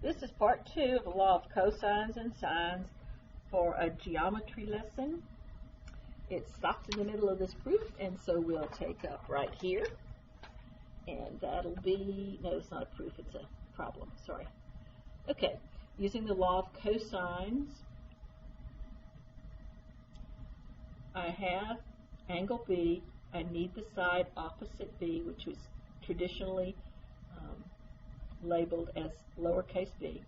This is part 2 of the law of cosines and sines for a geometry lesson. It stops in the middle of this proof, and so we'll take up right here. And that'll be, no, it's not a proof, it's a problem, sorry. Okay, using the law of cosines, I have angle B. I need the side opposite B, which was traditionally labeled as lowercase b.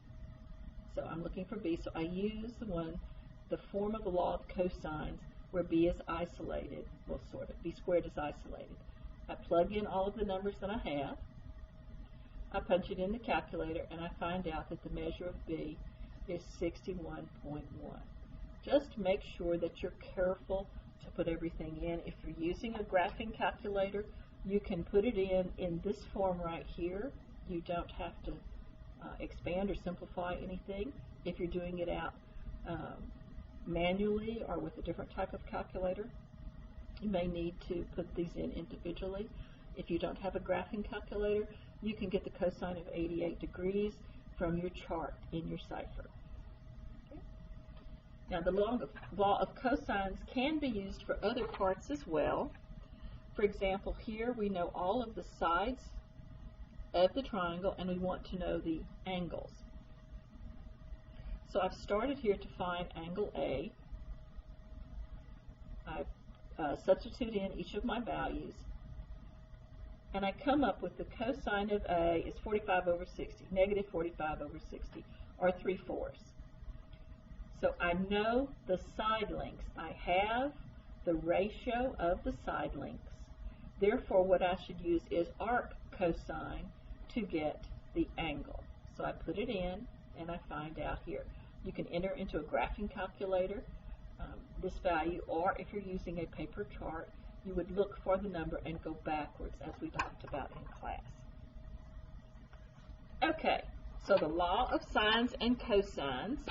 So I'm looking for b. So I use the form of the law of cosines where b is isolated. Well, sort of. B squared is isolated. I plug in all of the numbers that I have. I punch it in the calculator, and I find out that the measure of b is 61.1. Just make sure that you're careful to put everything in. If you're using a graphing calculator, you can put it in this form right here. You don't have to expand or simplify anything. If you're doing it out manually or with a different type of calculator, you may need to put these in individually. If you don't have a graphing calculator, you can get the cosine of 88 degrees from your chart in your cipher. Okay. Now, the law of cosines can be used for other parts as well. For example, here we know all of the sides of the triangle, and we want to know the angles. So I've started here to find angle A. I substitute in each of my values, and I come up with the cosine of A is 45 over 60, negative 45 over 60, or 3/4. So I know the side lengths. I have the ratio of the side lengths. Therefore, what I should use is arc cosine to get the angle. So I put it in, and I find out here. You can enter into a graphing calculator this value, or if you're using a paper chart, you would look for the number and go backwards, as we talked about in class. Okay, so the law of sines and cosines,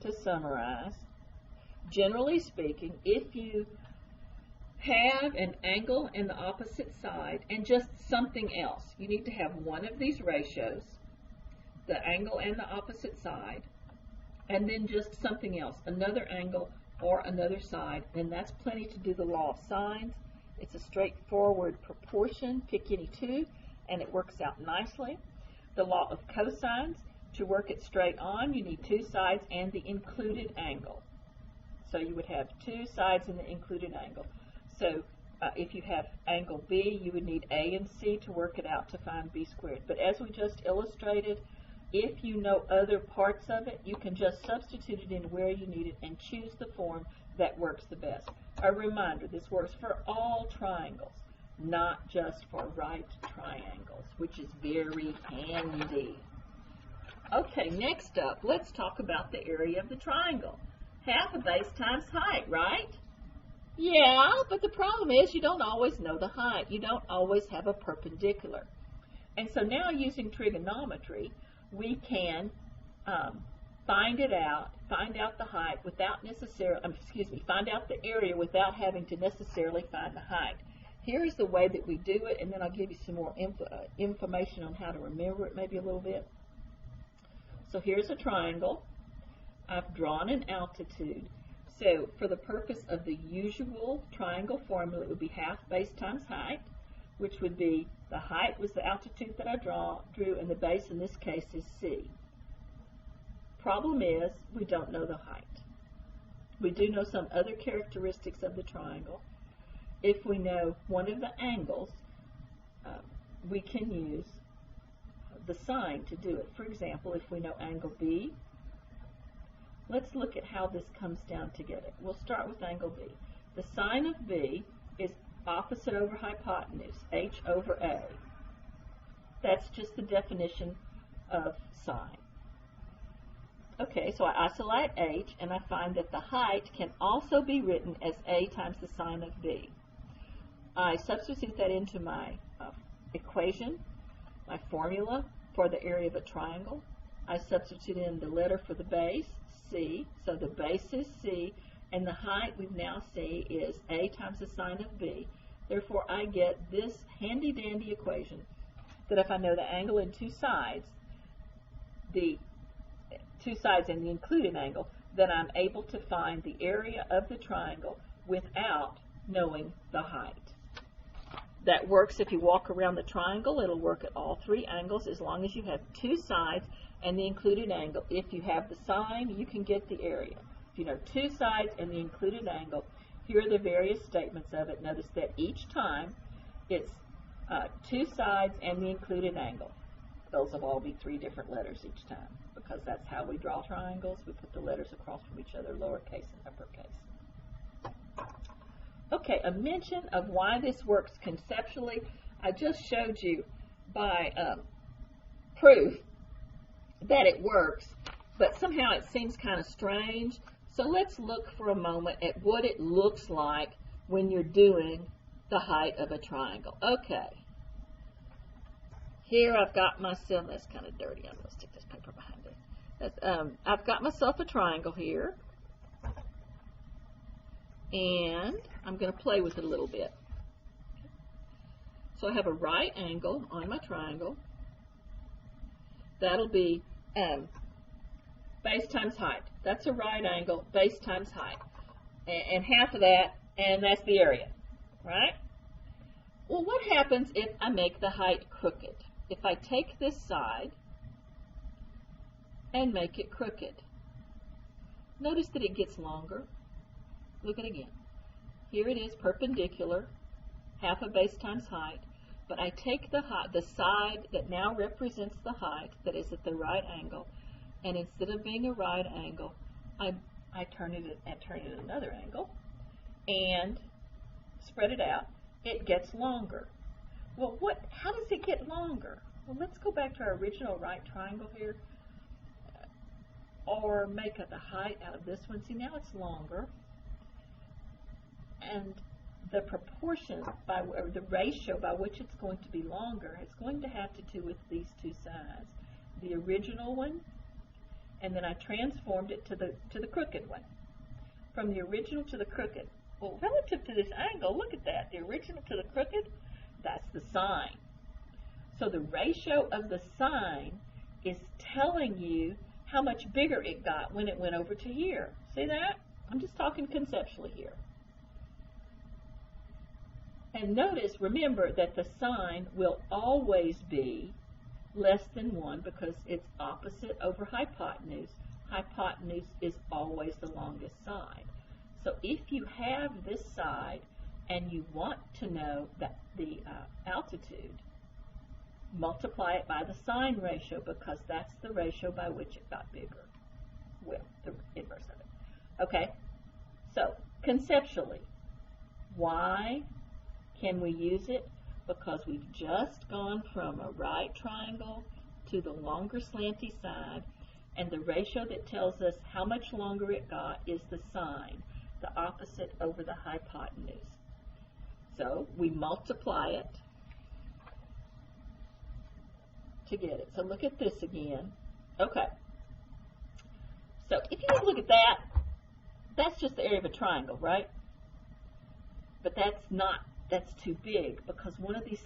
to summarize, generally speaking, if you have an angle in the opposite side and just something else, you need to have one of these ratios, the angle and the opposite side, and then just something else, another angle or another side, then that's plenty to do the law of sines. It's a straightforward proportion, pick any two, and it works out nicely. The law of cosines, to work it straight on, you need two sides and the included angle. So you would have two sides and the included angle. So if you have angle B, you would need A and C to work it out to find B squared. But as we just illustrated, if you know other parts of it, you can just substitute it in where you need it and choose the form that works the best. A reminder, this works for all triangles, not just for right triangles, which is very handy. Okay, next up, let's talk about the area of the triangle. Half a base times height, right? Yeah, but the problem is you don't always know the height. You don't always have a perpendicular. And so now using trigonometry, we can find out the height without necessarily, find out the area without having to necessarily find the height. Here is the way that we do it, and then I'll give you some more information on how to remember it maybe a little bit. So here's a triangle. I've drawn an altitude. So for the purpose of the usual triangle formula, it would be half base times height, which would be the height was the altitude that I drew, and the base in this case is C. Problem is, we don't know the height. We do know some other characteristics of the triangle. If we know one of the angles, we can use the sine to do it. For example, if we know angle B, let's look at how this comes down together. We'll start with angle B. The sine of B is opposite over hypotenuse, h over a. That's just the definition of sine. Okay, so I isolate h, and I find that the height can also be written as a times the sine of b. I substitute that into my equation, my formula for the area of a triangle. I substitute in the letter for the base, c, so the base is c, and the height we now see is a times the sine of b. Therefore, I get this handy-dandy equation, that if I know the angle and two sides and the included angle, then I'm able to find the area of the triangle without knowing the height. That works if you walk around the triangle. It'll work at all three angles as long as you have two sides and the included angle. If you have the sine, you can get the area. If you know two sides and the included angle, here are the various statements of it. Notice that each time it's two sides and the included angle. Those will all be three different letters each time, because that's how we draw triangles. We put the letters across from each other, lowercase and uppercase. Okay, a mention of why this works conceptually. I just showed you by proof that it works, but somehow it seems kind of strange. So let's look for a moment at what it looks like when you're doing the height of a triangle. Okay. Here I've got myself, that's kind of dirty, I'm going to stick this paper behind it. I've got myself a triangle here, and I'm going to play with it a little bit. So I have a right angle on my triangle. That'll be base times height. That's a right angle, base times height. And half of that, and that's the area, right? Well, what happens if I make the height crooked? If I take this side and make it crooked, notice that it gets longer. Look at it again. Here it is perpendicular, half a base times height, but I take the side that now represents the height that is at the right angle, and instead of being a right angle, I turn it at another angle and spread it out. It gets longer. Well, how does it get longer? Well, let's go back to our original right triangle here, or make the height out of this one. See, now it's longer, and the proportion, or the ratio by which it's going to be longer, is going to have to do with these two sides. The original one, and then I transformed it to the crooked one. From the original to the crooked. Well, relative to this angle, look at that. The original to the crooked, that's the sine. So the ratio of the sine is telling you how much bigger it got when it went over to here. See that? I'm just talking conceptually here. And notice, remember, that the sine will always be less than 1 because it's opposite over hypotenuse. Hypotenuse is always the longest side. So if you have this side and you want to know that the altitude, multiply it by the sine ratio, because that's the ratio by which it got bigger. Well, the inverse of it. Okay, so conceptually, why can we use it? Because we've just gone from a right triangle to the longer slanty side, and the ratio that tells us how much longer it got is the sine, the opposite over the hypotenuse. So we multiply it to get it. So look at this again. Okay. So if you look at that, that's just the area of a triangle, right? But that's too big, because one of these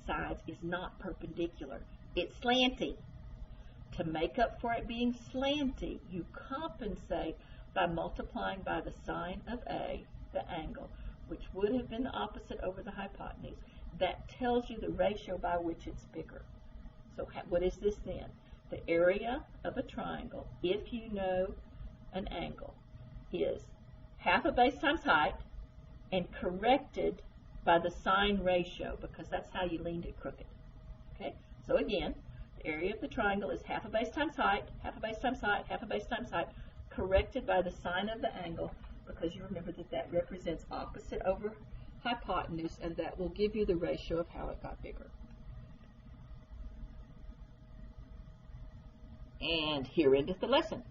sides is not perpendicular. It's slanty. To make up for it being slanty, you compensate by multiplying by the sine of A, the angle, which would have been the opposite over the hypotenuse. That tells you the ratio by which it's bigger. So what is this then? The area of a triangle, if you know an angle, is half a base times height and corrected by the sine ratio, because that's how you leaned it crooked. Okay? So again, the area of the triangle is half a base times height, half a base times height, half a base times height, corrected by the sine of the angle, because you remember that that represents opposite over hypotenuse, and that will give you the ratio of how it got bigger. And here endeth the lesson.